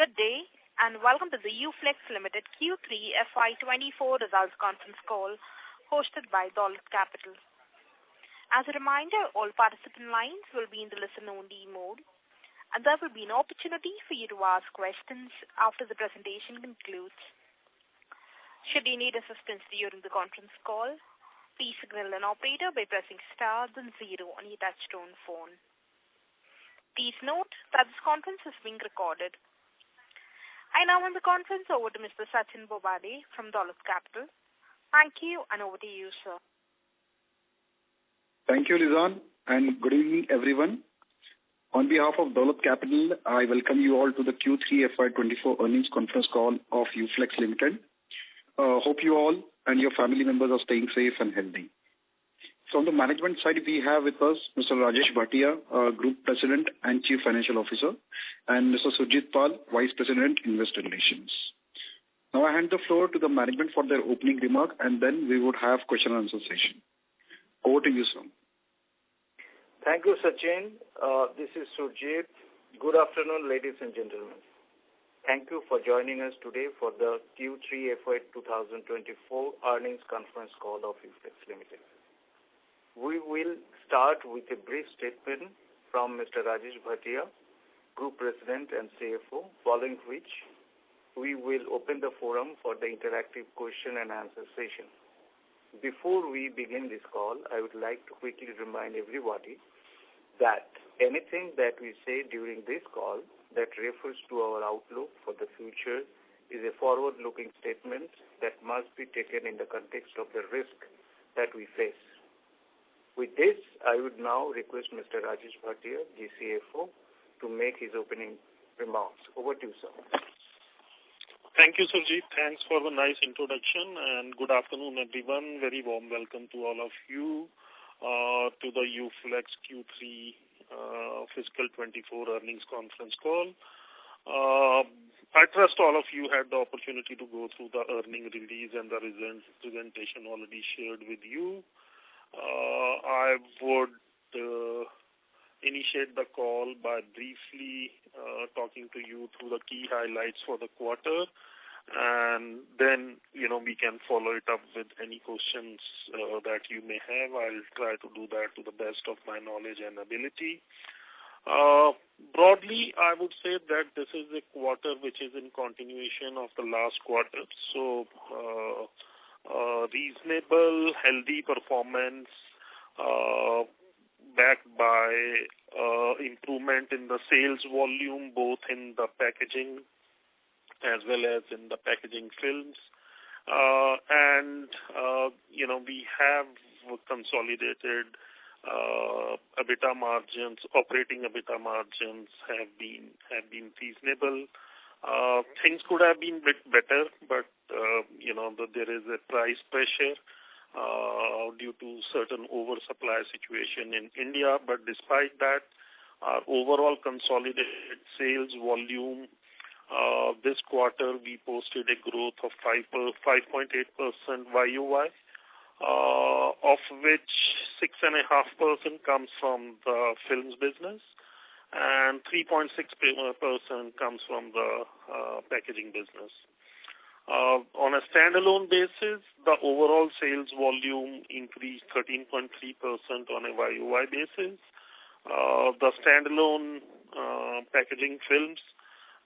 Good day, and welcome to the Uflex Limited Q3 FY2024 results conference call hosted by Dolat Capital. As a reminder, all participant lines will be in the listen-only mode, and there will be an opportunity for you to ask questions after the presentation concludes. Should you need assistance during the conference call, please signal an operator by pressing star then 0 on your touchtone phone. Please note that this conference is being recorded. I now hand the conference over to Mr. Sachin Bobade from Dolat Capital. Thank you, and over to you, sir. Thank you, Lizan, and good evening, everyone. On behalf of Dolat Capital, I welcome you all to the Q3 FY24 earnings conference call of Uflex Limited. Hope you all and your family members are staying safe and healthy. So on the management side, we have with us Mr. Rajesh Bhatia, Group President and Chief Financial Officer, and Mr. Surjit Pal, Vice President, Investor Relations. Now I hand the floor to the management for their opening remark, and then we would have question and answer session. Over to you, sir. Thank you, Sachin. This is Surjit. Good afternoon, ladies and gentlemen. Thank you for joining us today for the Q3 FY2024 earnings conference call of Uflex Limited. We will start with a brief statement from Mr. Rajesh Bhatia, Group President and CFO, following which we will open the forum for the interactive question and answer session. Before we begin this call, I would like to quickly remind everybody that anything that we say during this call that refers to our outlook for the future is a forward-looking statement that must be taken in the context of the risk that we face. With this, I would now request Mr. Rajesh Bhatia, GCFO, to make his opening remarks. Over to you, sir. Thank you, Surjit. Thanks for the nice introduction, and good afternoon, everyone. Very warm welcome to all of you to the Uflex Q3 fiscal 24 earnings conference call. I trust all of you had the opportunity to go through the earning release and the results presentation already shared with you. I would initiate the call by briefly talking to you through the key highlights for the quarter, and then, we can follow it up with any questions that you may have. I'll try to do that to the best of my knowledge and ability. Broadly, I would say that this is a quarter which is in continuation of the last quarter. So, reasonable, healthy performance backed by improvement in the sales volume, both in the packaging as well as in the packaging films. We have consolidated EBITDA margins, operating EBITDA margins have been reasonable. Things could have been a bit better, but there is a price pressure due to certain oversupply situation in India. But despite that, our overall consolidated sales volume this quarter, we posted a growth of 5.8% YOY, of which 6.5% comes from the films business and 3.6% comes from the packaging business. On a standalone basis, the overall sales volume increased 13.3% on a YOY basis. The standalone packaging films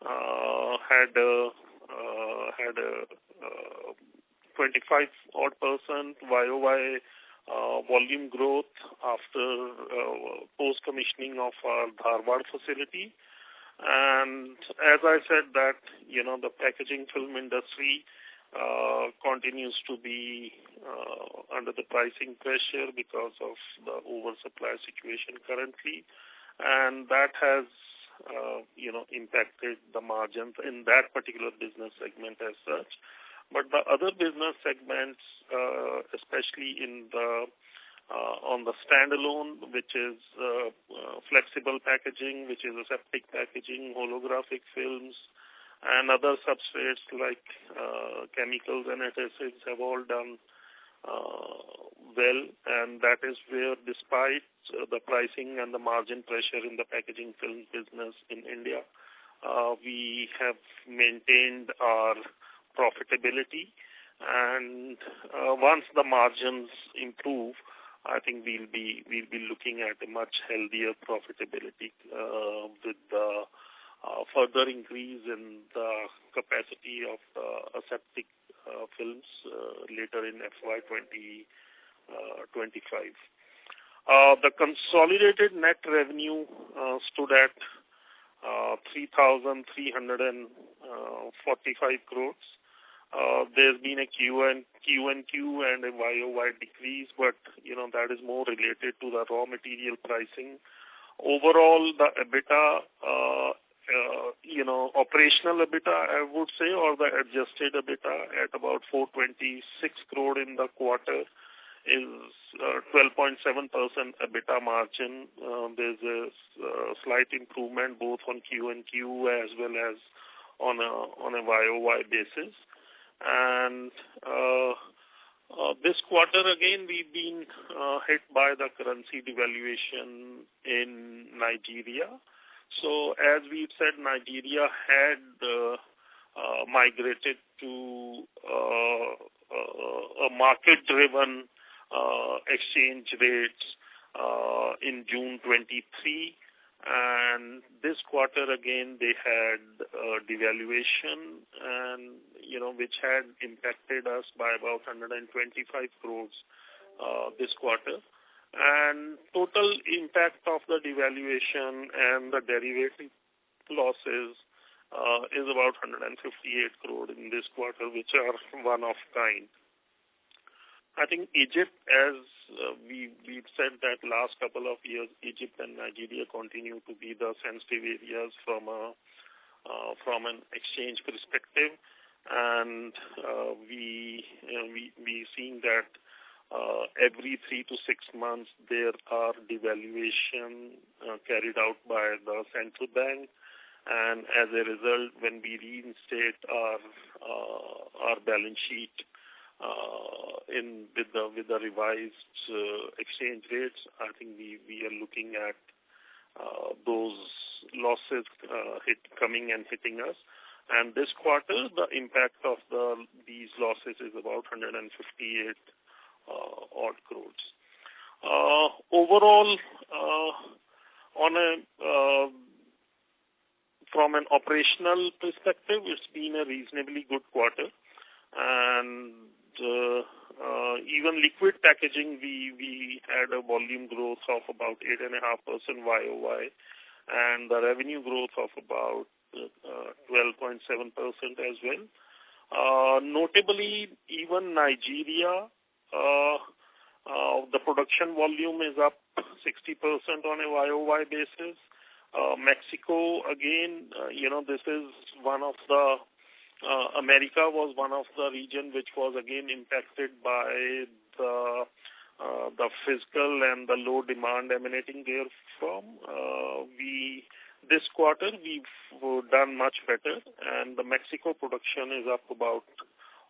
had a 25% YOY volume growth after post-commissioning of our Dharwad facility. And as I said that, the packaging film industry continues to be under the pricing pressure because of the oversupply situation currently. And that has, impacted the margins in that particular business segment as such. But the other business segments, especially in the on the standalone, which is flexible packaging, which is aseptic packaging, holographic films, and other substrates like chemicals and adhesives have all done well, and that is where, despite the pricing and the margin pressure in the packaging film business in India, we have maintained our profitability, and once the margins improve, I think we'll be looking at a much healthier profitability with the further increase in the capacity of aseptic films later in FY2025. The consolidated net revenue stood at 3,345 crores. There's been a Q and Q and a YOY decrease, but that is more related to the raw material pricing. Overall, the EBITDA, operational EBITDA, I would say, or the adjusted EBITDA at about 426 crore in the quarter is 12.7% EBITDA margin. There's a slight improvement both on Q and Q as well as on a YOY basis. And this quarter again we've been hit by the currency devaluation in Nigeria. So as we've said, Nigeria had migrated to a market-driven exchange rates in June 23, and this quarter again they had devaluation, and which had impacted us by about 125 crores this quarter. And total impact of the devaluation and the derivative losses is about 158 crore in this quarter, which are one of kind. I think Egypt, as we've said that last couple of years, Egypt and Nigeria continue to be the sensitive areas from an exchange perspective, and we seeing that every 3 to 6 months there are devaluation carried out by the central bank, and as a result, when we reinstate our balance sheet with the revised exchange rates, I think we are looking at those losses coming and hitting us. And this quarter, the impact of these losses is about 158 odd crores. Overall, from an operational perspective, it's been a reasonably good quarter, and even liquid packaging, we had a volume growth of about 8.5% YOY, and the revenue growth of about 12.7% as well. Notably, even Nigeria, the production volume is up 60% on a YOY basis. Mexico, again, this is one of the America was one of the region which was again impacted by the fiscal and the low demand emanating there from. This quarter we've done much better, and the Mexico production is up about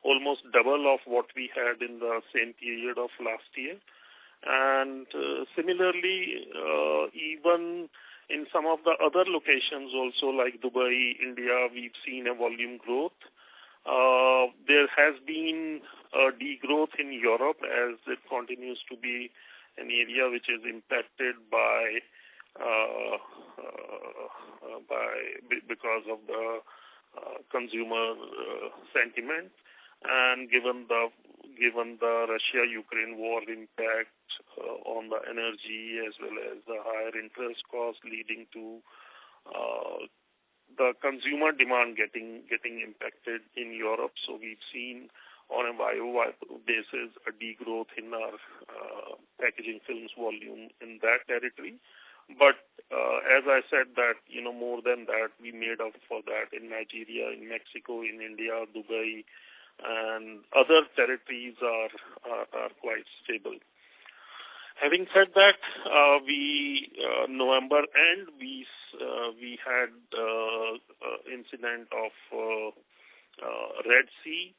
almost double of what we had in the same period of last year. And similarly, even in some of the other locations also, like Dubai, India, we've seen a volume growth. There has been a degrowth in Europe, as it continues to be an area which is impacted because of the consumer sentiment, and given the Russia-Ukraine war impact on the energy as well as the higher interest costs leading to the consumer demand getting impacted in Europe. So we've seen on a YOY basis a degrowth in our packaging films volume in that territory. But as I said that, more than that, we made up for that in Nigeria, in Mexico, in India, Dubai, and other territories are quite stable. Having said that, November end we had incident of Red Sea,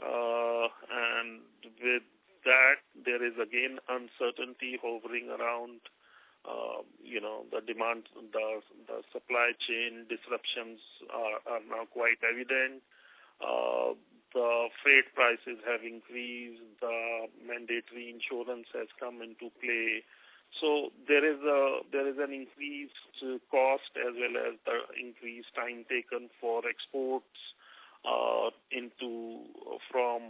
and with that there is again uncertainty hovering around the demand, the supply chain disruptions are now quite evident. The freight prices have increased. The mandatory insurance has come into play. So there is an increased cost as well as the increased time taken for exports from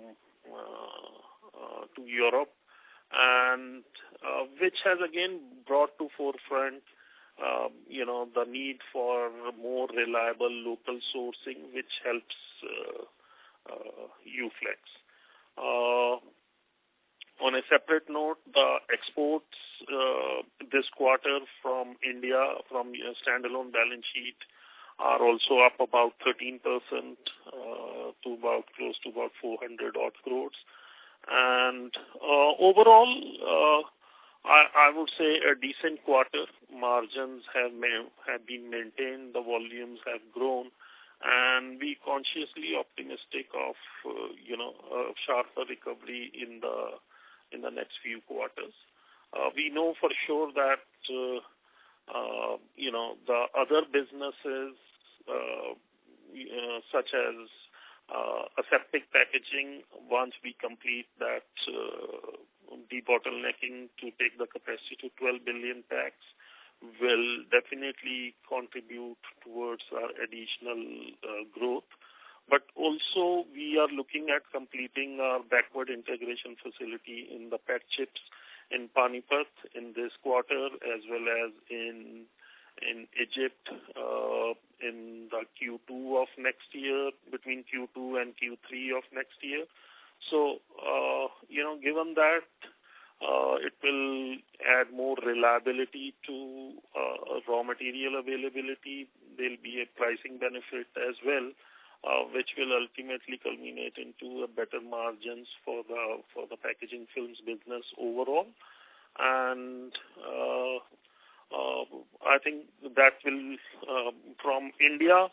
to Europe, and which has again brought to forefront the need for more reliable local sourcing, which helps Uflex. On a separate note, the exports this quarter from India, from a standalone balance sheet, are also up about 13% to about close to about 400 odd crores. And overall, I would say a decent quarter. Margins have been maintained. The volumes have grown, and we consciously optimistic of a sharper recovery in the next few quarters. We know for sure that the other businesses such as aseptic packaging, once we complete that debottlenecking to take the capacity to 12 billion packs, will definitely contribute towards our additional growth. But also we are looking at completing our backward integration facility in the PET chips in Panipat in this quarter, as well as in Egypt in the Q2 of next year, between Q2 and Q3 of next year. So, given that it will add more reliability to raw material availability, there will be a pricing benefit as well, which will ultimately culminate into a better margins for the packaging films business overall. And I think that will from India,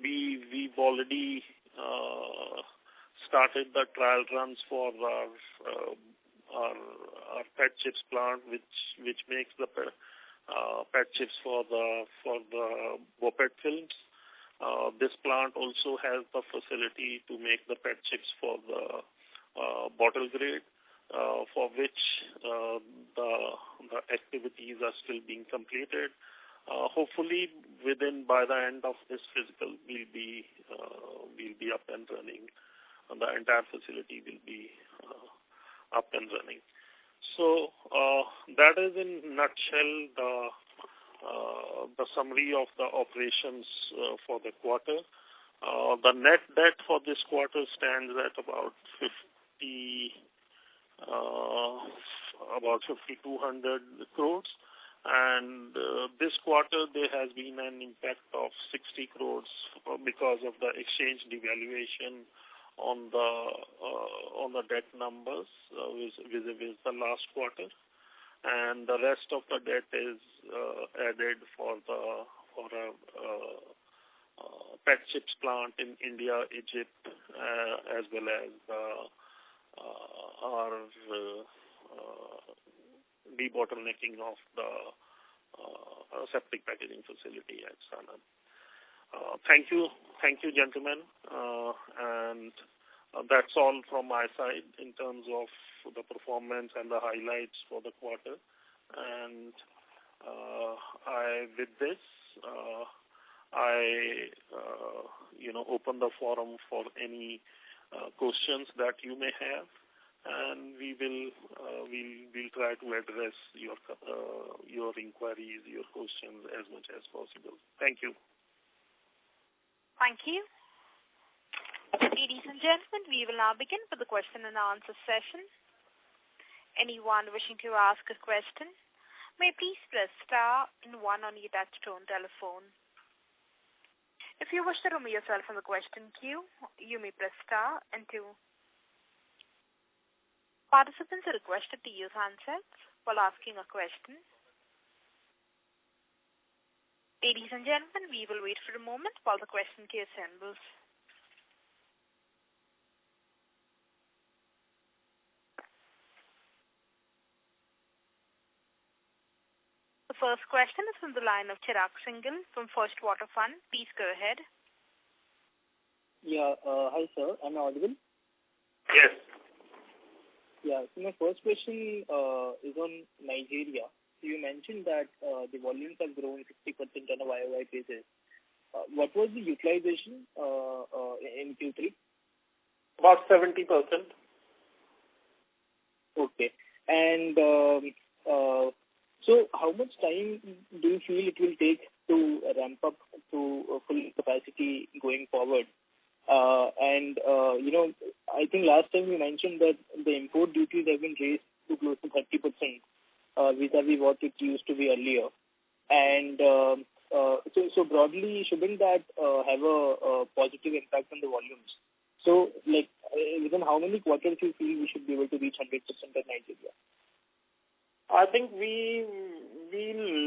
we've already started the trial runs for our PET chips plant, which makes the PET chips for the BOPET films. This plant also has the facility to make the PET chips for the bottle grade, for which the activities are still being completed. Hopefully, by the end of this fiscal, we'll be up and running. The entire facility will be up and running. So that is in a nutshell the summary of the operations for the quarter. The net debt for this quarter stands at about 5,200 crores, and this quarter there has been an impact of 60 crores because of the exchange devaluation on the debt numbers vis-a-vis the last quarter, and the rest of the debt is added for a PET chips plant in India, Egypt, as well as our debottlenecking of the aseptic packaging facility at Sanand. Thank you, gentlemen, and that's all from my side in terms of the performance and the highlights for the quarter. And with this, I open the forum for any questions that you may have, and we'll try to address your inquiries, your questions as much as possible. Thank you. Thank you. Ladies and gentlemen, we will now begin with the question and answer session. Anyone wishing to ask a question may please press star and 1 on your touchtone telephone. If you wish to remove yourself from the question queue, you may press star and 2. Participants are requested to use handsets while asking a question. Ladies and gentlemen, we will wait for a moment while the question queue assembles. The first question is from the line of Chirag Singhal from First Water Fund. Please go ahead. Yeah. Hi, sir. Am I audible? Yes. Yeah. So my first question is on Nigeria. So you mentioned that the volumes have grown 60% on a YOY basis. What was the utilization in Q3? About 70%. Okay. And so how much time do you feel it will take to ramp up to full capacity going forward? I think last time you mentioned that the import duties have been raised to close to 30% vis-a-vis what it used to be earlier. And so broadly, shouldn't that have a positive impact on the volumes? So, like, within how many quarters you feel we should be able to reach 100% at Nigeria? I think we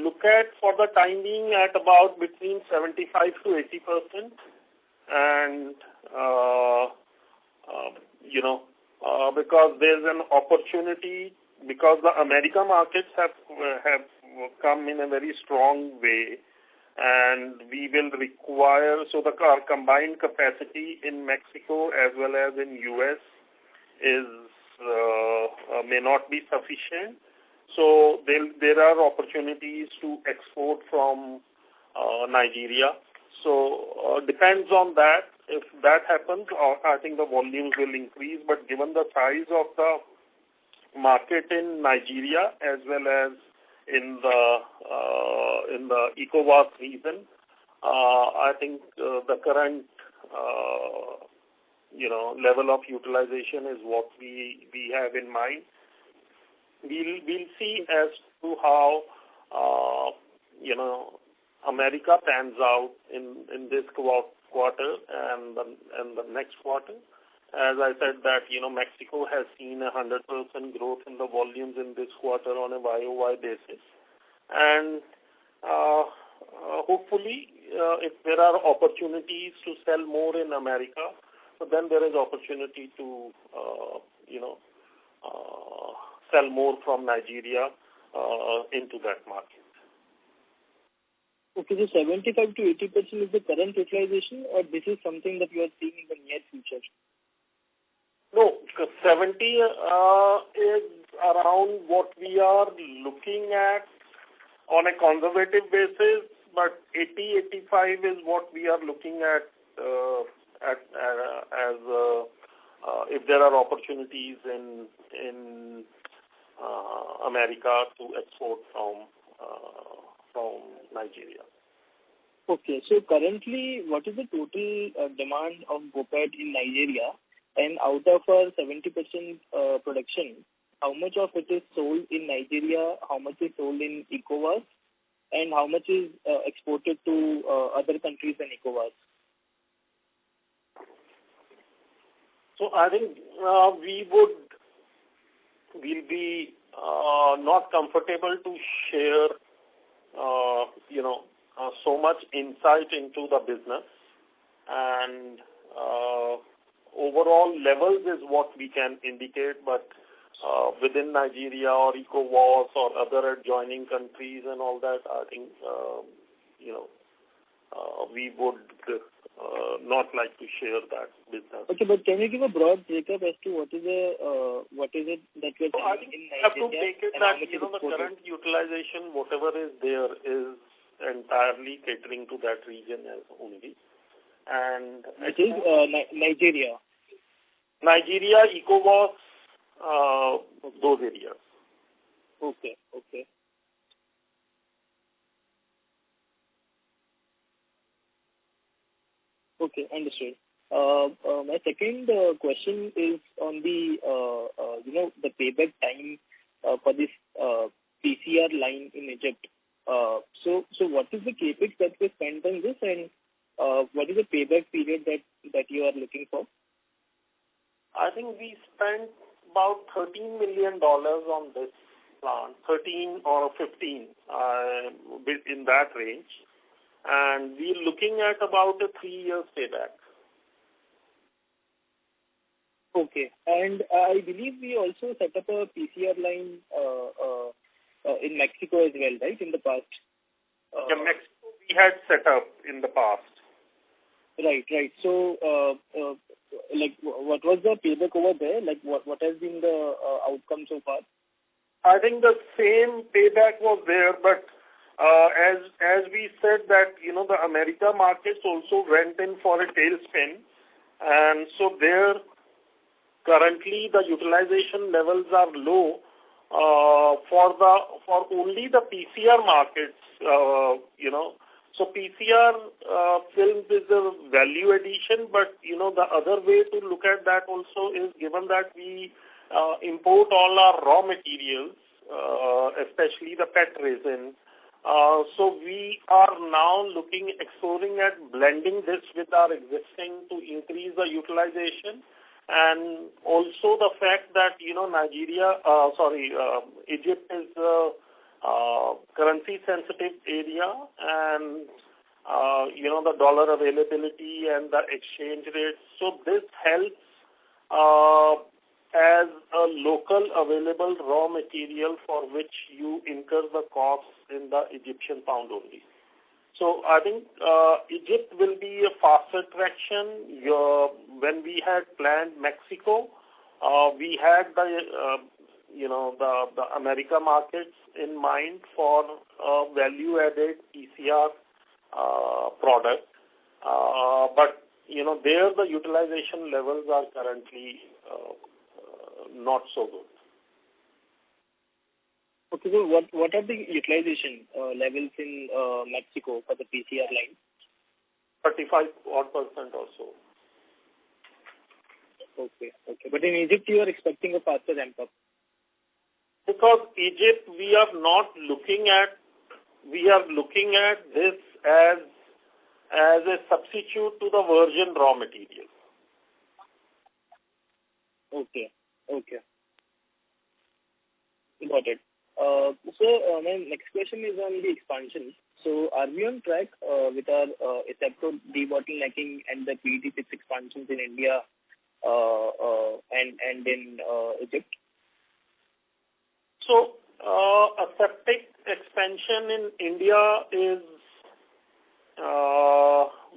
look at, for the time being, at about between 75 to 80%. And, because there's an opportunity, because the America markets have come in a very strong way, and we will require, so our combined capacity in Mexico as well as in US may not be sufficient. So there are opportunities to export from Nigeria. So depends on that. If that happens, I think the volumes will increase. But given the size of the market in Nigeria as well as in the ECOWAS region, I think the current level of utilization is what we have in mind. We'll see as to how America pans out in this quarter and the next quarter. As I said that, Mexico has seen 100% growth in the volumes in this quarter on a YOY basis. And hopefully, if there are opportunities to sell more in America, so then there is opportunity to, sell more from Nigeria into that market. Okay, so 75 to 80% is the current utilization, or this is something that you are seeing in the near future? No, 70 is around what we are looking at on a conservative basis, but 80-85 is what we are looking at as if there are opportunities in America to export from Nigeria. Okay, so currently, what is the total demand of BOPET in Nigeria? And out of our 70% production, how much of it is sold in Nigeria, how much is sold in ECOWAS, and how much is exported to other countries in ECOWAS? So I think we'll be not comfortable to share, so much insight into the business, and overall levels is what we can indicate, but within Nigeria or ECOWAS or other adjoining countries and all that, I think, we would not like to share that business. Okay, but can you give a broad breakup as to what is it that you're selling in Nigeria? I have to take it that, the current utilization, whatever is there, is entirely catering to that region as only. And it is Nigeria. Nigeria, ECOWAS, those areas. Okay. Okay, understood. My second question is on the the payback time for this PCR line in Egypt. So what is the capex that we spent on this, and what is the payback period that you are looking for? I think we spent about $13 million on this plant, 13 or 15, in that range. And we're looking at about a 3-year payback. Okay. And I believe we also set up a PCR line in Mexico as well, right, in the past? Mexico we had set up in the past. Right. So, what was the payback over there? Like, what has been the outcome so far? I think the same payback was there, but as we said that, the America markets also went in for a tailspin, and so there currently the utilization levels are low for only the PCR markets, So PCR films is a value addition, but the other way to look at that also is, given that we import all our raw materials, especially the PET resin. So we are now exploring at blending this with our existing to increase the utilization, and also the fact that Egypt is currency sensitive area, and the dollar availability and the exchange rate. So this helps as a local available raw material for which you incur the costs in the Egyptian pound only. So I think Egypt will be a faster traction. When we had planned Mexico, we had the America markets in mind for value-added PCR product. But there the utilization levels are currently not so good. Okay, so what are the utilization levels in Mexico for the PCR line? 35% or so. Okay. But in Egypt, you are expecting a faster ramp up. Because Egypt, we are looking at this as a substitute to the virgin raw material. Okay. Got it. So my next question is on the expansion. So are we on track with our asepto debottlenecking and the PET chips expansions in India and in Egypt? So aseptic expansion in India is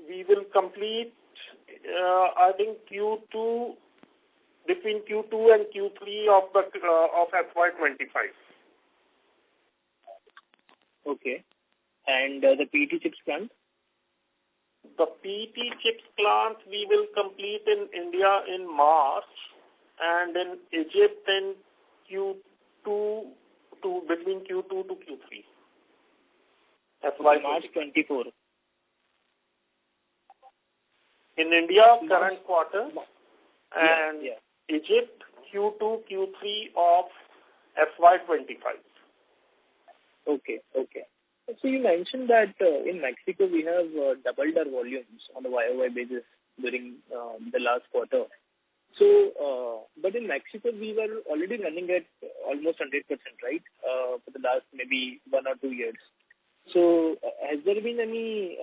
we will complete I think between Q2 and Q3 of FY2025. Okay. And the PET chips plant? The PET chips plant we will complete in India in March, and in Egypt in between Q2 to Q3. March 24. In India, current quarter, and Egypt, Q2, Q3 of FY25. Okay. So you mentioned that in Mexico we have doubled our volumes on a YOY basis during the last quarter. So, but in Mexico we were already running at almost 100%, right? For the last maybe 1 or 2 years. So, has there been any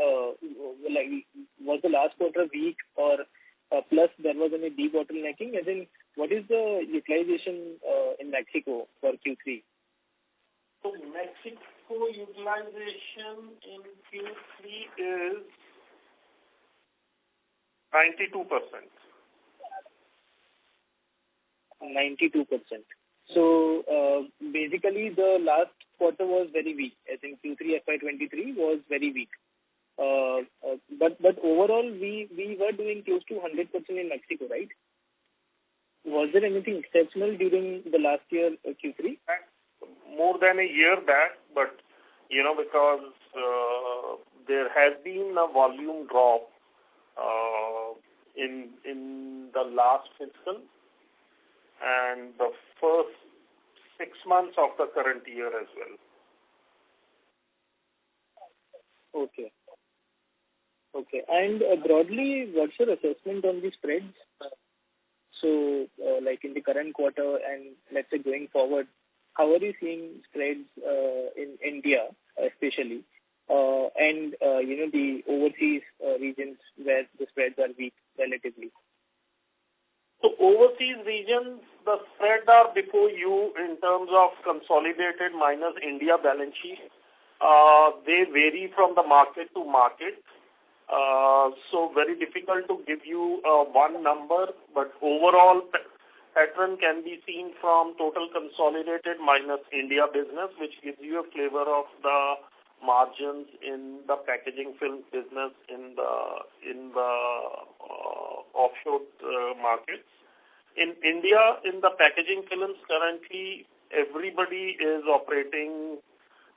was the last quarter weak, or plus there was any debottlenecking? As in, what is the utilization in Mexico for Q3? So Mexico utilization in Q3 is 92%. 92%. So basically the last quarter was very weak. As in Q3 FY23 was very weak. But overall we were doing close to 100% in Mexico, right? Was there anything exceptional during the last year Q3? More than a year back, but because there has been a volume drop in the last fiscal and the first 6 months of the current year as well. Okay. And broadly, what's your assessment on the spreads? So, like in the current quarter and let's say going forward, how are you seeing spreads in India, especially, and the overseas regions where the spreads are weak relatively? So overseas regions, the spread are before you in terms of consolidated minus India balance sheet. They vary from the market to market. So very difficult to give you one number, but overall pattern can be seen from total consolidated minus India business, which gives you a flavor of the margins in the packaging film business in the offshore markets. In India, in the packaging films, currently everybody is operating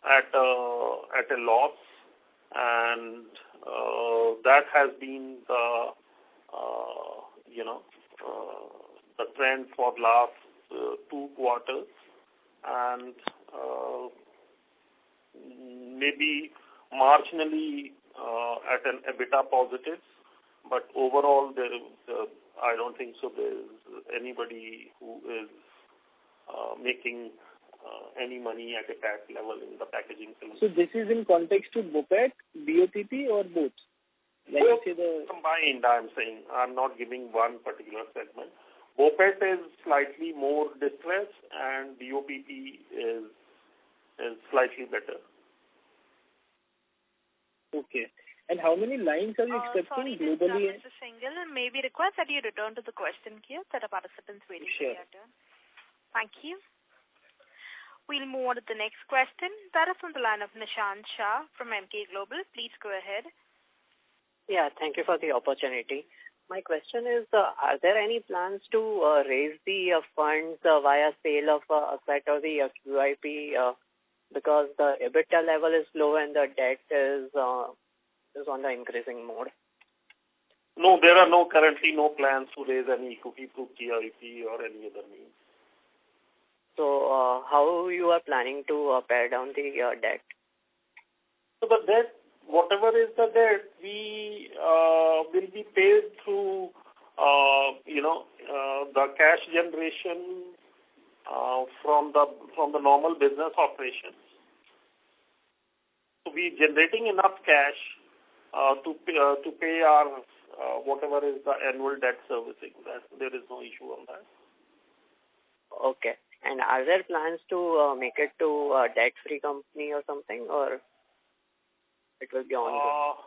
at a loss, and that has been the trend for last 2 quarters, and maybe marginally at an EBITDA positive, but overall I don't think so there's anybody who is making any money at a PAT level in the packaging film. So this is in context to BOPET, BOPP, or both? Both combined, I'm saying. I'm not giving one particular segment. BOPET is slightly more distressed, and BOPP is slightly better. Okay. And how many lines are you expecting globally? Sorry, Mr. Singhal, and maybe request that you return to the question queue. There are participants waiting for your turn. Thank you. We'll move on to the next question. That is from the line of Nishant Shah from Emkay Global. Please go ahead. Yeah, thank you for the opportunity. My question is, are there any plans to raise the funds via sale of asset or the QIP because the EBITDA level is low and the debt is on the increasing mode? No, there are currently no plans to raise any equity through QIP or any other means. So how you are planning to pare down the debt? So the debt, whatever is the debt, we will be paid through, the cash generation from the normal business operations. So we generating enough cash to pay our whatever is the annual debt servicing. That there is no issue on that. Okay. And are there plans to make it to a debt-free company or something, or it will be ongoing?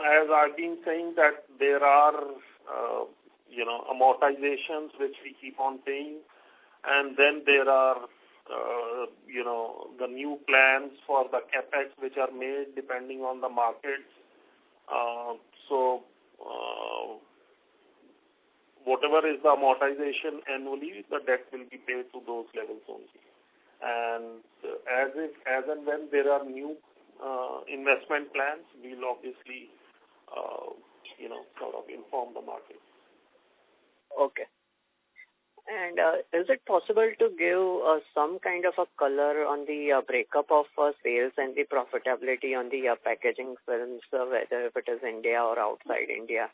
As I've been saying that there are, amortizations which we keep on paying, and then there are, the new plans for the capex which are made depending on the markets. Whatever is the amortization annually, the debt will be paid to those levels only. And as and when there are new investment plans, we'll obviously, sort of inform the market. Okay. And is it possible to give some kind of a color on the breakup of sales and the profitability on the packaging films, whether if it is India or outside India?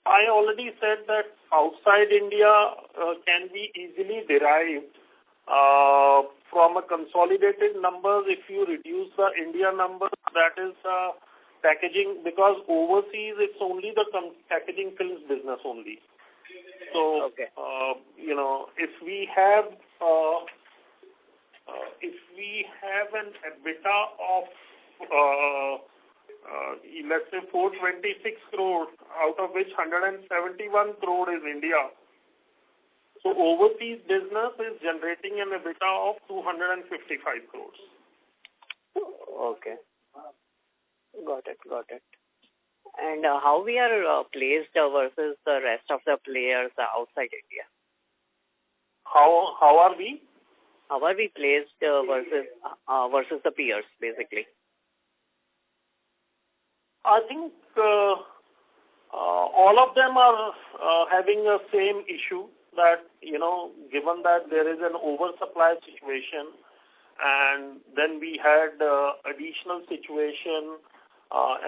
I already said that outside India can be easily derived from a consolidated numbers. If you reduce the India numbers, that is packaging, because overseas it's only the packaging films business only. So, okay. If we have an EBITDA of let's say 426 crore, out of which 171 crore is India. So overseas business is generating an EBITDA of 255 crores. Okay. Got it. And how we are placed versus the rest of the players outside India? How are we? How are we placed versus the peers, basically? I think all of them are having the same issue that, given that there is an oversupply situation, and then we had additional situation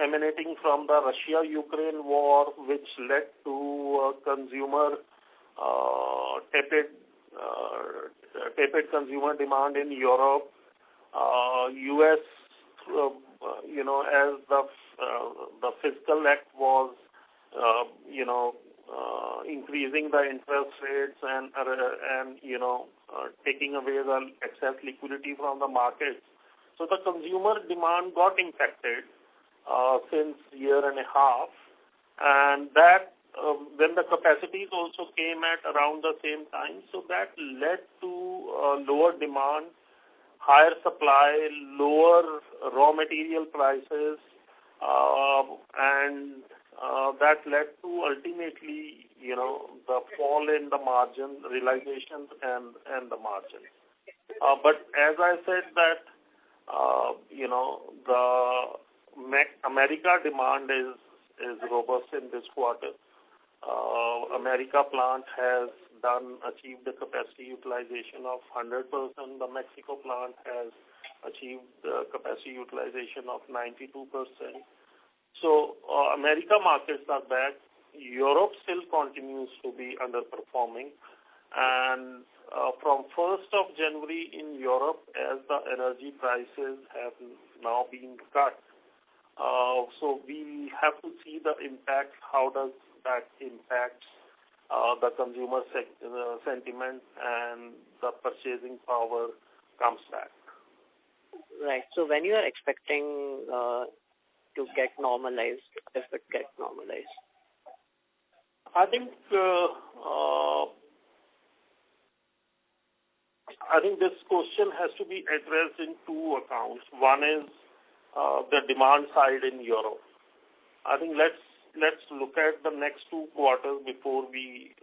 emanating from the Russia-Ukraine war, which led to consumer tepid consumer demand in Europe. US, as the fiscal act was increasing the interest rates and taking away the excess liquidity from the markets. So the consumer demand got impacted since year and a half, and that when the capacities also came at around the same time, so that led to lower demand, higher supply, lower raw material prices, and that led to ultimately, the fall in the margin realizations and the margins. But as I said that, the America demand is robust in this quarter. America plant has achieved the capacity utilization of 100%. The Mexico plant has achieved the capacity utilization of 92%. So America markets are back. Europe still continues to be underperforming. And from 1st of January in Europe, as the energy prices have now been cut, so we have to see the impact. How does that impact the consumer sentiment and the purchasing power comes back? Right. So when you are expecting to get normalized, if it gets normalized? I think this question has to be addressed in two accounts. One is the demand side in Europe. I think let's look at the next 2 quarters before we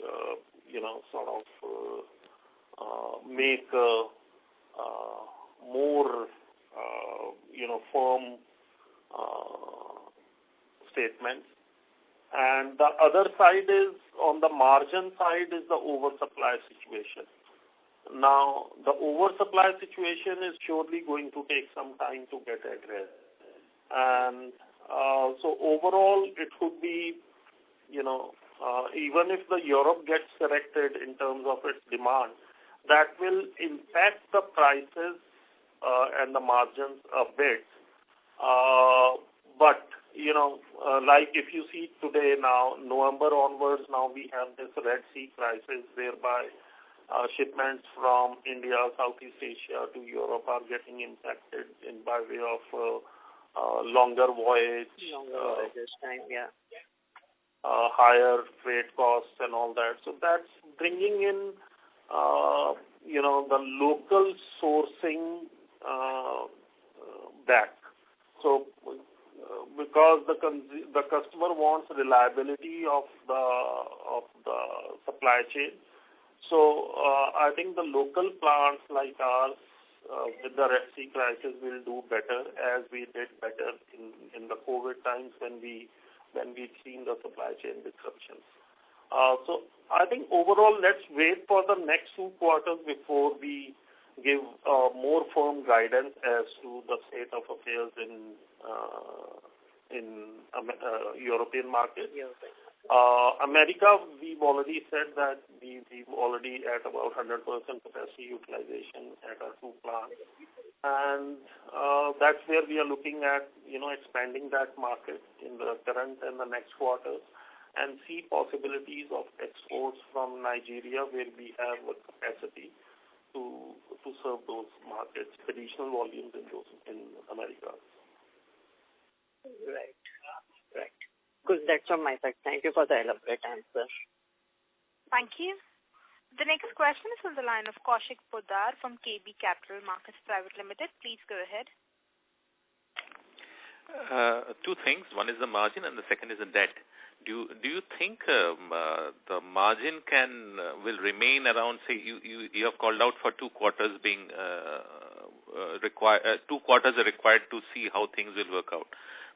make more firm statements. And the other side is, on the margin side, is the oversupply situation. Now, the oversupply situation is surely going to take some time to get addressed. And so overall, it could be, even if the Europe gets corrected in terms of its demand, that will impact the prices and the margins a bit. But, like if you see today now, November onwards, now we have this Red Sea crisis, whereby shipments from India, Southeast Asia to Europe are getting impacted by way of longer voyages, time, yeah. Higher freight costs and all that. So that's bringing in, the local sourcing back. So because the customer wants reliability of the supply chain. So I think the local plants like ours with the Red Sea crisis will do better, as we did better in the COVID times when we've seen the supply chain disruptions. So I think overall, let's wait for the next 2 quarters before we give more firm guidance as to the state of affairs in European markets. America, we've already said that we've already at about 100% capacity utilization at our 2 plants. And that's where we are looking at, expanding that market in the current and the next quarters, and see possibilities of exports from Nigeria, where we have a capacity to serve those markets, additional volumes in America. Right. Good. That's from my side. Thank you for the elaborate answer. Thank you. The next question is on the line of Kaushik Poddar from KB Capital Markets Private Limited. Please go ahead. 2 things. One is the margin and the second is the debt. Do you think the margin will remain around, say, you have called out for 2 quarters being required, 2 quarters are required to see how things will work out.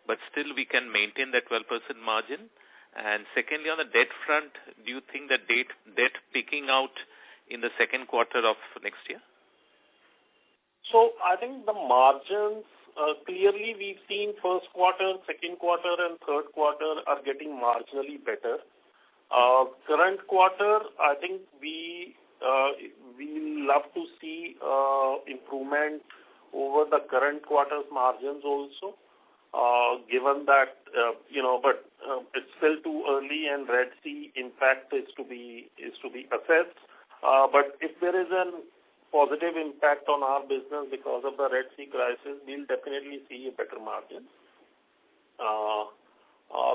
But still we can maintain that 12% margin? And secondly, on the debt front, do you think that debt peaking out in the second quarter of next year? So I think the margins, clearly we've seen first quarter, second quarter and third quarter are getting marginally better. Current quarter, I think we love to see improvement over the current quarter's margins also. Given that, but it's still too early, and Red Sea impact is to be assessed. But if there is a positive impact on our business because of the Red Sea crisis, we'll definitely see a better margin.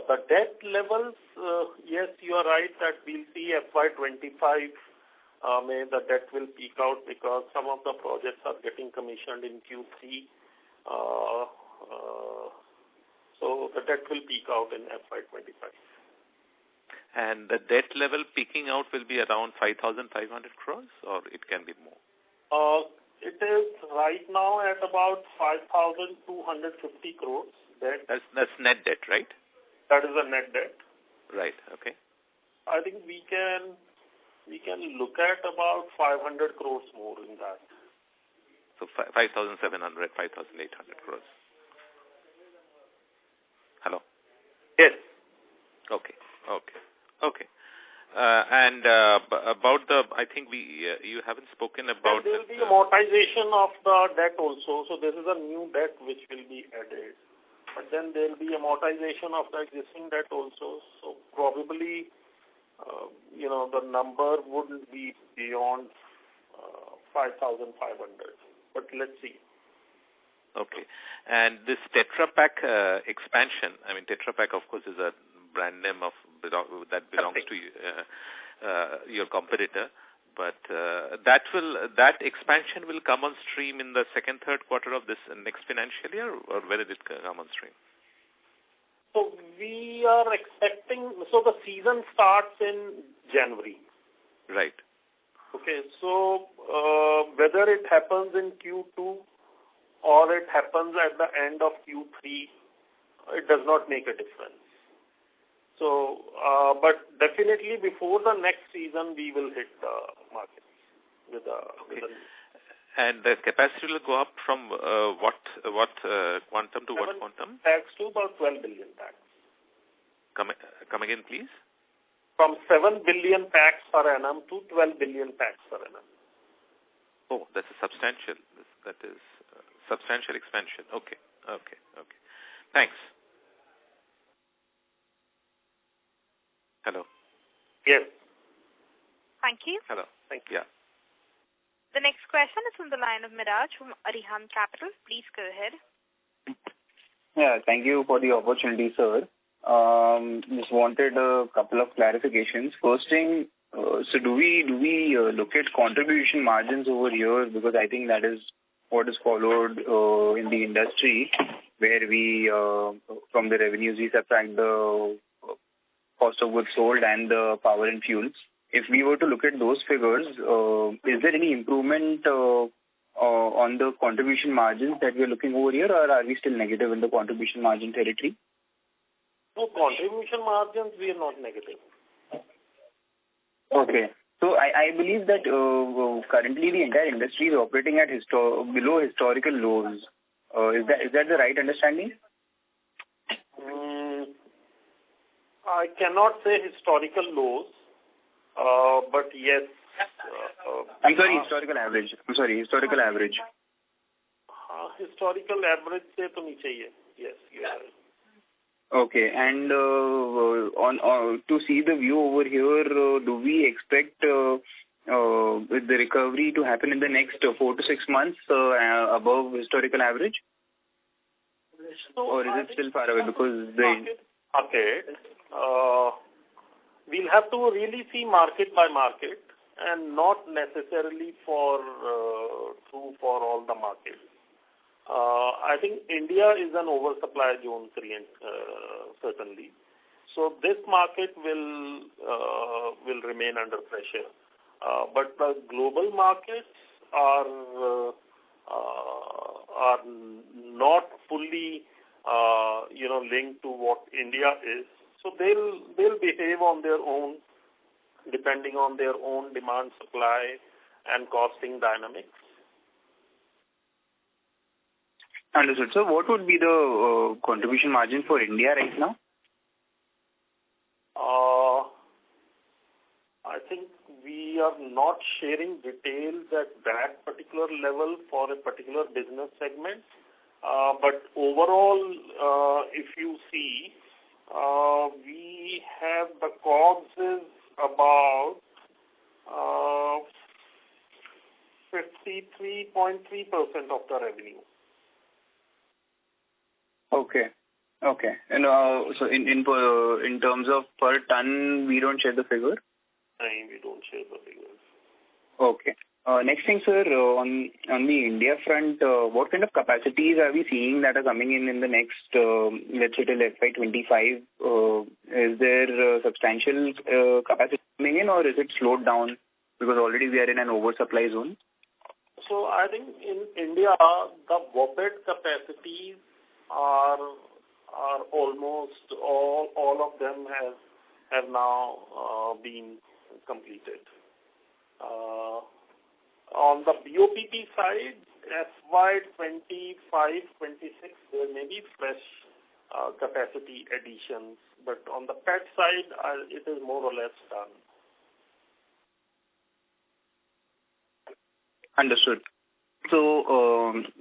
The debt levels, yes, you are right that we'll see FY25 the debt will peak out because some of the projects are getting commissioned in Q3. So the debt will peak out in FY25. And the debt level peaking out will be around 5,500 crores, or it can be more? It is right now at about 5,250 crores. That's net debt, right? That is a net debt. Right. Okay. I think we can look at about 500 crores more in that. So 5,700, 5,800 crores. Hello? Yes. Okay. And about I think you haven't spoken about... There will be amortization of the debt also. So this is a new debt which will be added. But then there will be amortization of the existing debt also. So probably, the number wouldn't be beyond 5,500. But let's see. Okay. And this Tetra Pak expansion, I mean, Tetra Pak, of course, is a brand name that belongs to your competitor. But that expansion will come on stream in the second, third quarter of this next financial year, or when did it come on stream? So we are expecting, so the season starts in January. Right. Okay, so whether it happens in Q2 or it happens at the end of Q3, it does not make a difference. So, but definitely before the next season, we will hit the market with the. And the capacity will go up from what quantum to what quantum? Packs to about 12 billion packs. Come again, please. From 7 billion packs per annum to 12 billion packs per annum. Oh, that's a substantial. That is substantial expansion. Okay. Thanks. Hello. Yes. Thank you. Hello. Thank you. Yeah. The next question is from the line of Miraj from Arihant Capital. Please go ahead. Yeah, thank you for the opportunity, sir. Just wanted a couple of clarifications. First thing, so do we look at contribution margins over here, because I think that is what is followed in the industry, where we from the revenues we subtract the cost of goods sold and the power and fuels. If we were to look at those figures, is there any improvement on the contribution margins that we are looking over here, or are we still negative in the contribution margin territory? No, contribution margins, we are not negative. Okay. So I believe that currently the entire industry is operating at below historical lows. Is that the right understanding? I cannot say historical lows, but yes. I'm sorry, historical average. Historical average. Historical average se to niche hi hai. Yes, you are right. Okay, and to see the view over here, do we expect with the recovery to happen in the next 4 to 6 months above historical average? So or is it still far away because the market? We'll have to really see market by market and not necessarily true for all the markets. I think India is an oversupply zone, certainly. So this market will remain under pressure. But the global markets are not fully, linked to what India is. So they'll behave on their own, depending on their own demand, supply, and costing dynamics. Understood. So what would be the contribution margin for India right now? I think we are not sharing details at that particular level for a particular business segment. But overall, if you see, have the COGS is about 53.3% of the revenue. Okay. And so in terms of per ton, we don't share the figure? No, we don't share the figures. Okay. Next thing, sir, on the India front, what kind of capacities are we seeing that are coming in the next, let's say till FY25? Is there substantial capacity coming in, or is it slowed down because already we are in an oversupply zone? So I think in India, the BOPET capacities are almost all of them have now been completed. On the BOPP side, FY25-26, there may be fresh capacity additions, but on the PET side, it is more or less done. Understood. So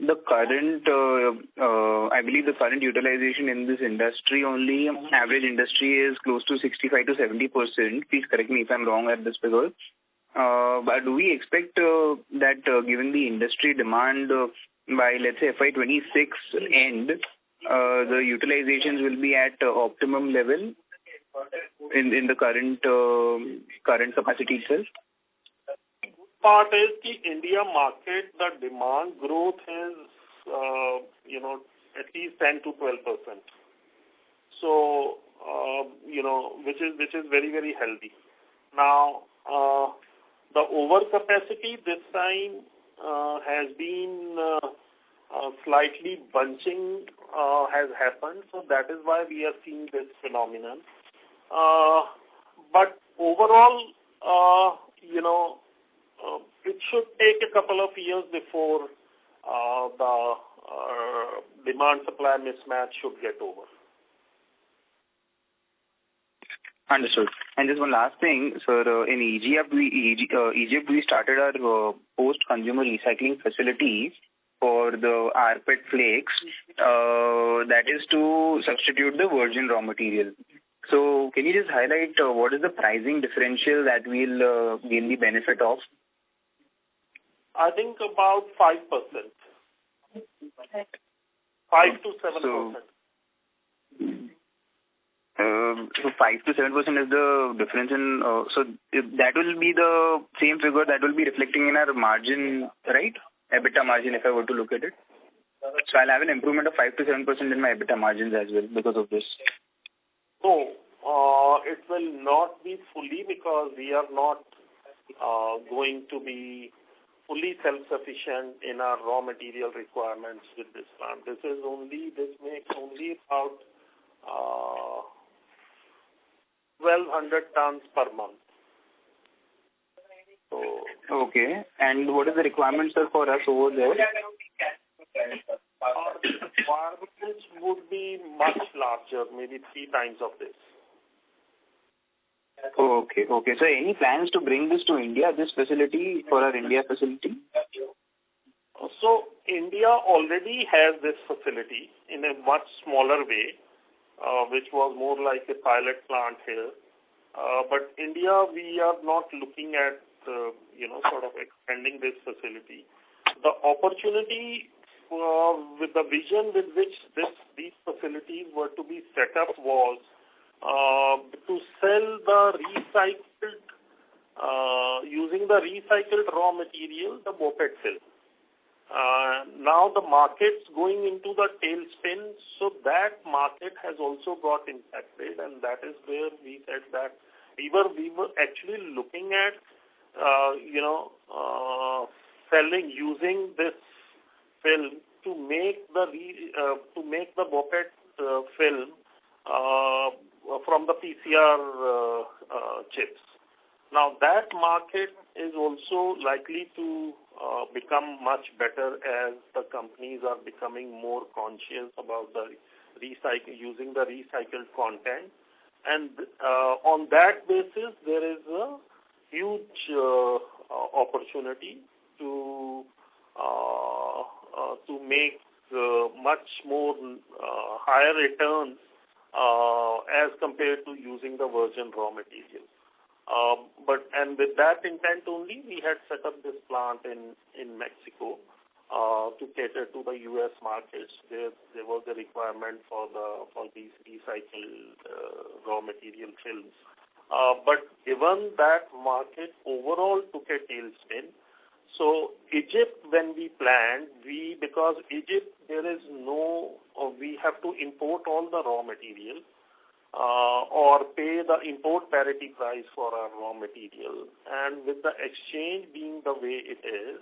the current, I believe the current utilization in this industry, only average industry is close to 65 to 70%. Please correct me if I'm wrong at this figure. But do we expect that given the industry demand by, let's say, FY26 end, the utilizations will be at optimum level in the current capacity itself? Part is the India market, the demand growth is, at least 10 to 12%. So, which is very, very healthy. Now, the overcapacity this time has been slightly bunching has happened. So that is why we are seeing this phenomenon. But overall, it should take a couple of years before the demand-supply mismatch should get over. Understood. And just one last thing, sir. In Egypt, we started our post-consumer recycling facility for the rPET flakes. That is to substitute the virgin raw material. So, can you just highlight what is the pricing differential that we'll gain the benefit of? I think about 5%. 5 to 7%. So 5 to 7% is the difference in. So that will be the same figure that will be reflecting in our margin, right? EBITDA margin, if I were to look at it. So I'll have an improvement of 5 to 7% in my EBITDA margins as well because of this. So it will not be fully, because we are not going to be fully self-sufficient in our raw material requirements with this plant. This makes only about 1,200 tons per month. So, okay. And what is the requirement, sir, for us over there? Our requirements would be much larger, maybe 3 times of this. Okay. So any plans to bring this to India, this facility, for our India facility? So India already has this facility in a much smaller way, which was more like a pilot plant here. But India, we are not looking at, sort of expanding this facility. The opportunity with the vision with which these facilities were to be set up was to sell the recycled, using the recycled raw material, the BOPET film. Now the market's going into the tailspin, so that market has also got impacted, and that is where we said that we were actually looking at, using this film to make the BOPET film from the PCR chips. Now that market is also likely to become much better as the companies are becoming more conscious about the using the recycled content, and on that basis there is a huge opportunity to make much more higher returns as compared to using the virgin raw material. And with that intent only, we had set up this plant in Mexico to cater to the U.S. markets. There was a requirement for these recycled raw material films. But given that market overall took a tailspin, so Egypt, when we planned, because Egypt, we have to import all the raw material or pay the import parity price for our raw material. And with the exchange being the way it is,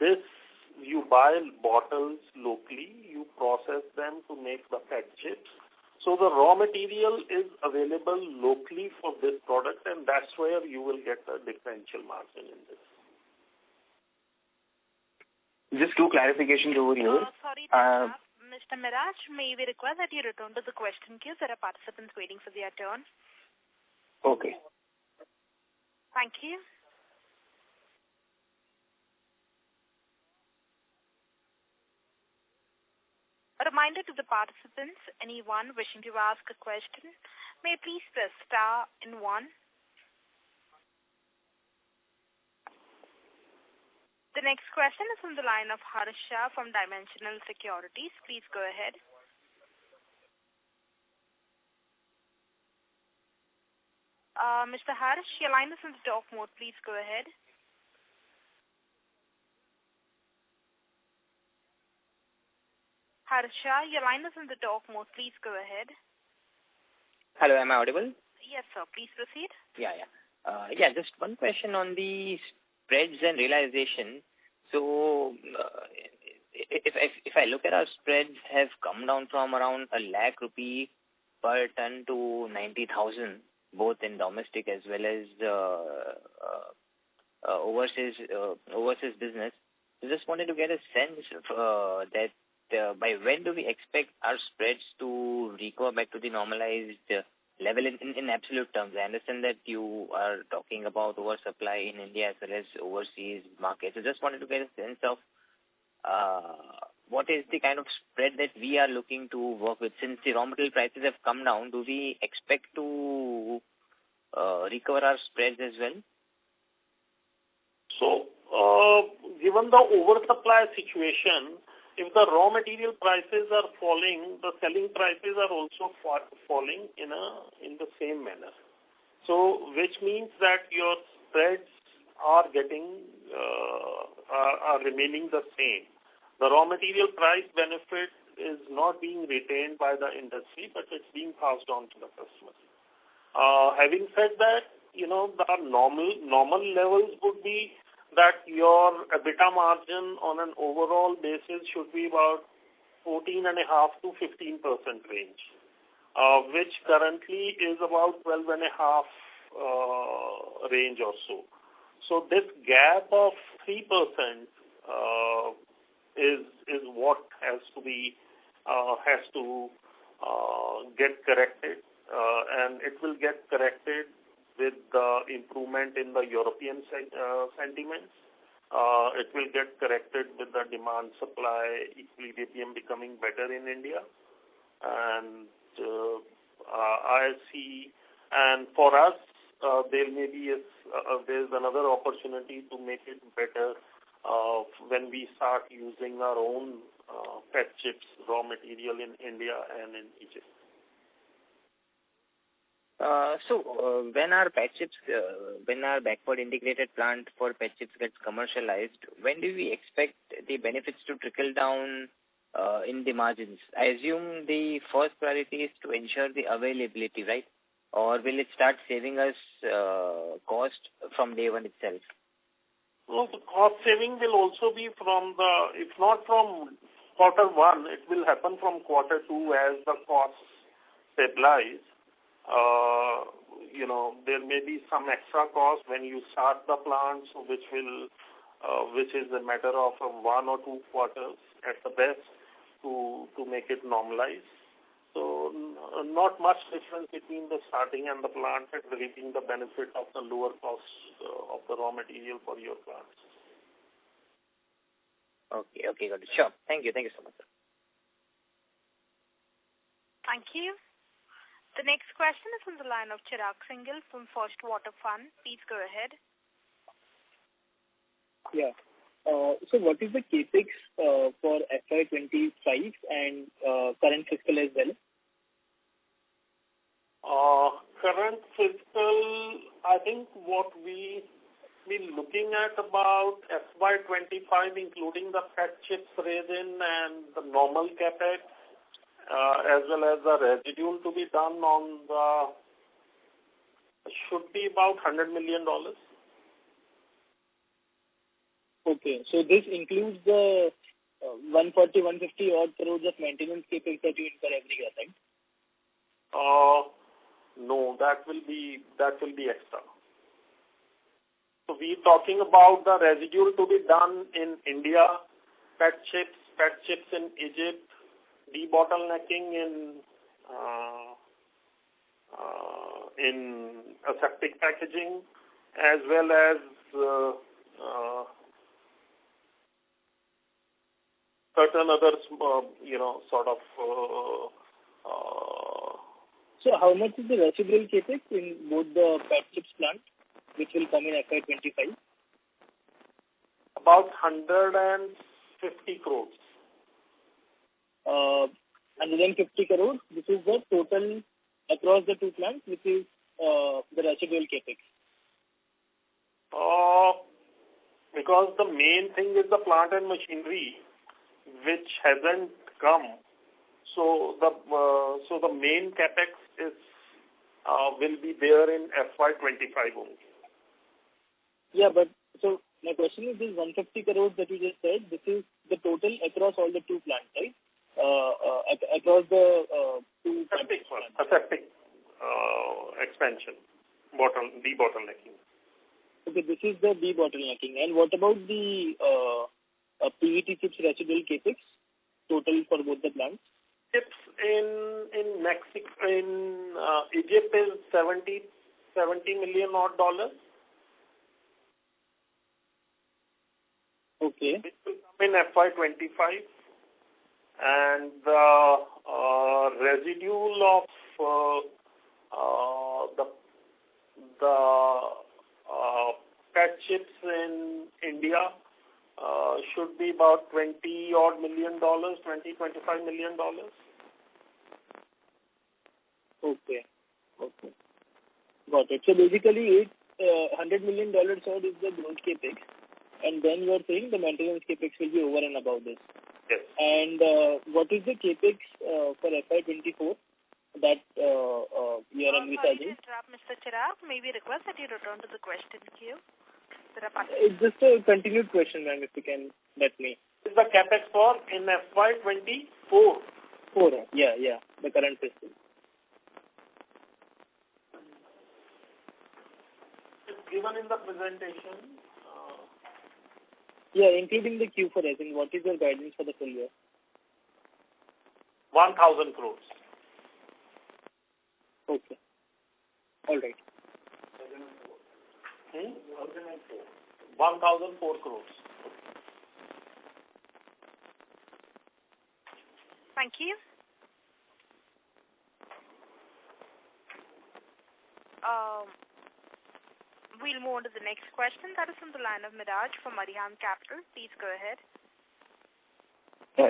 this, you buy bottles locally, you process them to make the PET chips. So the raw material is available locally for this product, and that's where you will get the differential margin in this. Just two clarifications over here. Sorry to interrupt. Mr. Miraj, may we request that you return to the question queue? There are participants waiting for their turn. Okay. Thank you. A reminder to the participants, anyone wishing to ask a question, may please press star and 1. The next question is from the line of Harsha from Dimensional Securities. Please go ahead. Mr. Harsh, your line is in the talk mode. Please go ahead. Harsha, your line is in the talk mode. Please go ahead. Hello, am I audible? Yes, sir. Please proceed. Yeah. Just one question on the spreads and realization. So, if I look at our spreads have come down from around 1 lakh rupee per ton to 90,000, both in domestic as well as overseas business. So just wanted to get a sense that by when do we expect our spreads to recover back to the normalized level in absolute terms? I understand that you are talking about oversupply in India as well as overseas markets. So just wanted to get a sense of what is the kind of spread that we are looking to work with. Since the raw material prices have come down, do we expect to recover our spreads as well? So, given the oversupply situation, if the raw material prices are falling, the selling prices are also falling in the same manner. So, which means that your spreads are remaining the same. The raw material price benefit is not being retained by the industry, but it's being passed on to the customers. Having said that, the normal levels would be that your EBITDA margin on an overall basis should be about 14.5% to 15% range, which currently is about 12.5% range or so. So this gap of 3% is what has to get corrected, and it will get corrected with the improvement in the European sentiments. It will get corrected with the demand-supply equilibrium becoming better in India. And I see, and for us, there's another opportunity to make it better when we start using our own PET chips raw material in India and in Egypt. When our PET chips, when our backward integrated plant for PET chips gets commercialized, when do we expect the benefits to trickle down in the margins? I assume the first priority is to ensure the availability, right? Or will it start saving us cost from day one itself? Well, the cost saving will also be if not from quarter one, it will happen from quarter two as the costs stabilize. There may be some extra cost when you start the plant, so which is a matter of 1 or 2 quarters at the best to make it normalize. So not much difference between the starting and the plant and reaping the benefit of the lower cost of the raw material for your plants. Okay, got it. Sure. Thank you so much, sir. Thank you. The next question is on the line of Chirag Singhal from First Water Fund. Please go ahead. Yeah. So what is the capex for FY25 and current fiscal as well? Current fiscal, I think what we been looking at about FY25, including the PET chips resin and the normal capex, as well as the residual to be done on should be about $100 million. Okay, so this includes the 140-150 odd crores of maintenance capex that you incur every year, right? No, that will be extra. So we're talking about the residual to be done in India, PET chips in Egypt, debottlenecking in aseptic packaging, as well as certain other, So how much is the residual capex in both the PET chips plant, which will come in FY25? About 150 crores. 150 crores. This is the total across the two plants, which is the residual capex. Because the main thing is the plant and machinery, which hasn't come. So the main capex will be there in FY25 only. Yeah, but so my question is, this 150 crores that you just said, this is the total across all the two plants, right? Across the two aseptic expansion, debottlenecking. Okay, this is the debottlenecking. And what about the PET chips residual capex total for both the plants? Chips in Mexico, in Egypt is $70 million odd dollars. Okay. Which will come in FY25, and the residual of the PET chips in India should be about $20 million, $25 million. Okay. Got it. So basically, $100 million odd is the growth capex, and then you are saying the maintenance capex will be over and above this. Yes. And what is the capex for FY24 that you are envisaging? Sorry to interrupt, Mr. Chirag. May we request that you return to the question queue? It's just a continued question, ma'am, if you can let me. Is the capex for in FY24? Yeah, the current fiscal. It's given in the presentation. Yeah, including the Q for resin, what is your guidance for the full year? 1,000 crores. Okay. All right. 1,004 crores. Thank you. We'll move on to the next question. That is from the line of Miraj from Arihant Capital. Please go ahead.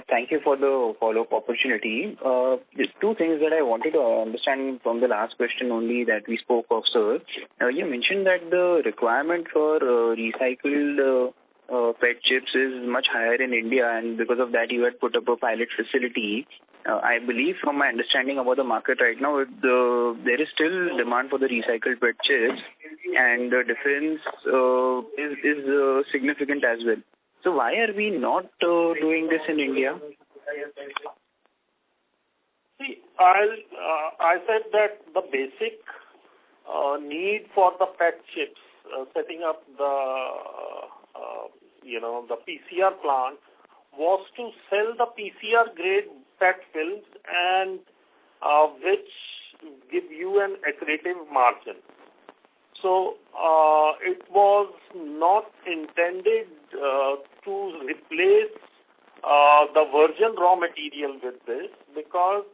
Thank you for the follow-up opportunity. There's two things that I wanted to understand from the last question only that we spoke of, sir. You mentioned that the requirement for recycled PET chips is much higher in India, and because of that you had put up a pilot facility. I believe from my understanding about the market right now, there is still demand for the recycled PET chips, and the difference is significant as well. So why are we not doing this in India? See, I said that the basic need for the PET chips, setting up the PCR plant, was to sell the PCR grade PET films and which give you an accretive margin. So it was not intended to replace the virgin raw material with this, because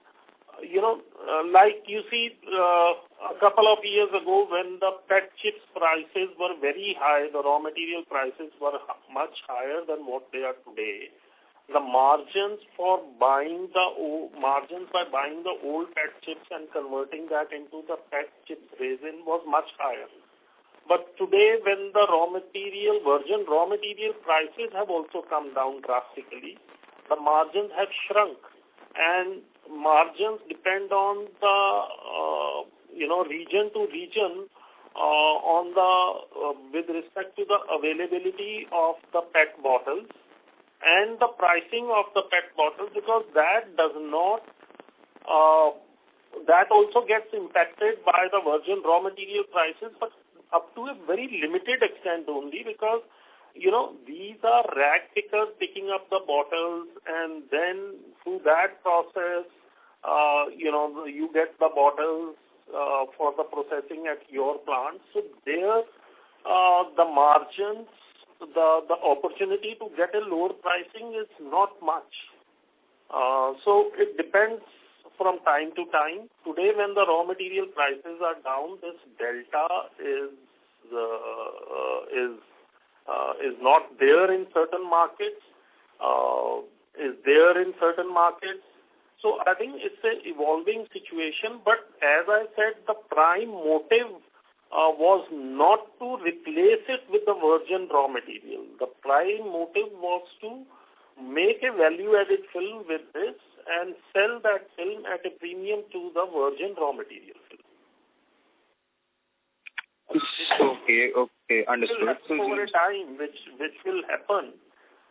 like you see, a couple of years ago when the PET chips prices were very high, the raw material prices were much higher than what they are today. The margins by buying the old PET chips and converting that into the PET chip resin was much higher. But today, when the virgin raw material prices have also come down drastically, the margins have shrunk, and margins depend on the region to region with respect to the availability of the PET bottles and the pricing of the PET bottles, because that also gets impacted by the virgin raw material prices, but up to a very limited extent only, because these are rag pickers picking up the bottles, and then through that process, you get the bottles for the processing at your plant. So there, the margins, the opportunity to get a lower pricing is not much. So it depends from time to time. Today, when the raw material prices are down, this delta is not there in certain markets. Is there in certain markets. So I think it's an evolving situation. But as I said, the prime motive was not to replace it with the virgin raw material. The prime motive was to make a value-added film with this and sell that film at a premium to the virgin raw material film. Okay, understood. Over a time, which will happen.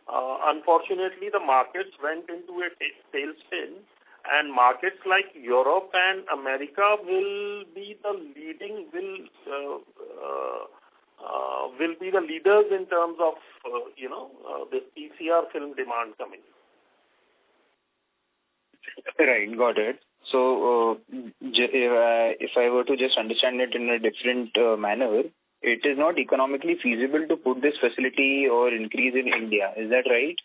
Unfortunately, the markets went into a tailspin, and markets like Europe and America will be the leaders in terms of this PCR film demand coming. Right, got it. So, if I were to just understand it in a different manner, it is not economically feasible to put this facility or increase in India. Is that right?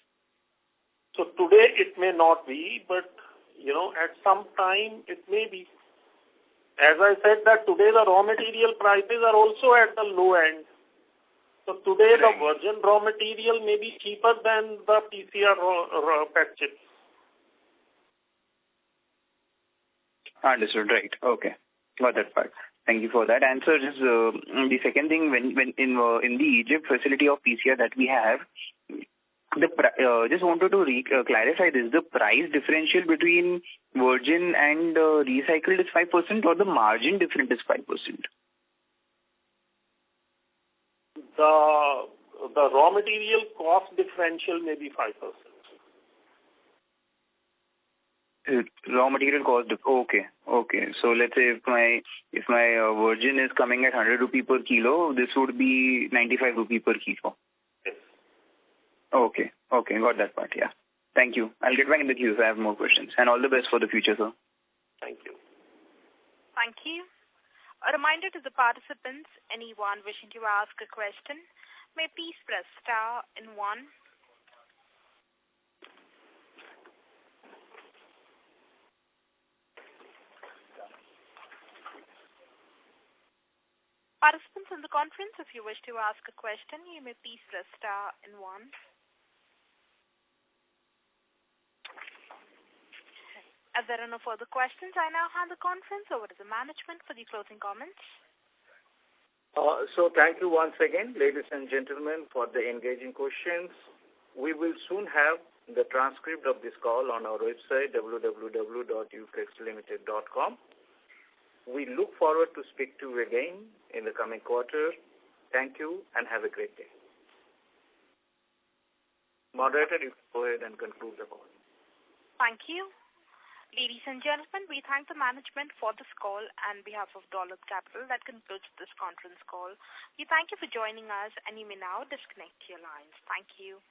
So today it may not be, but at some time it may be. As I said that today the raw material prices are also at the low end. So today the virgin raw material may be cheaper than the PCR PET chips. Understood. Right. Okay. Got that part. Thank you for that answer. Just the second thing, when in the Egypt facility of PCR that we have, just wanted to clarify this. The price differential between virgin and recycled is 5%, or the margin difference is 5%? The raw material cost differential may be 5%. Raw material cost. Okay. So let's say if my virgin is coming at 100 rupee per kilo, this would be 95 rupee per kilo. Yes. Okay. Got that part. Yeah. Thank you. I'll get back in the queue if I have more questions. And all the best for the future, sir. Thank you. Thank you. A reminder to the participants, anyone wishing to ask a question, may please press star and 1. Participants in the conference, if you wish to ask a question, you may please press star and 1. As there are no further questions, I now hand the conference over to the management for the closing comments. So thank you once again, ladies and gentlemen, for the engaging questions. We will soon have the transcript of this call on our website, www.uflexlimited.com. We look forward to speak to you again in the coming quarter. Thank you and have a great day. Moderator, you can go ahead and conclude the call. Thank you. Ladies and gentlemen, we thank the management for this call and behalf of Dolat Capital. That concludes this conference call. We thank you for joining us, and you may now disconnect your lines. Thank you.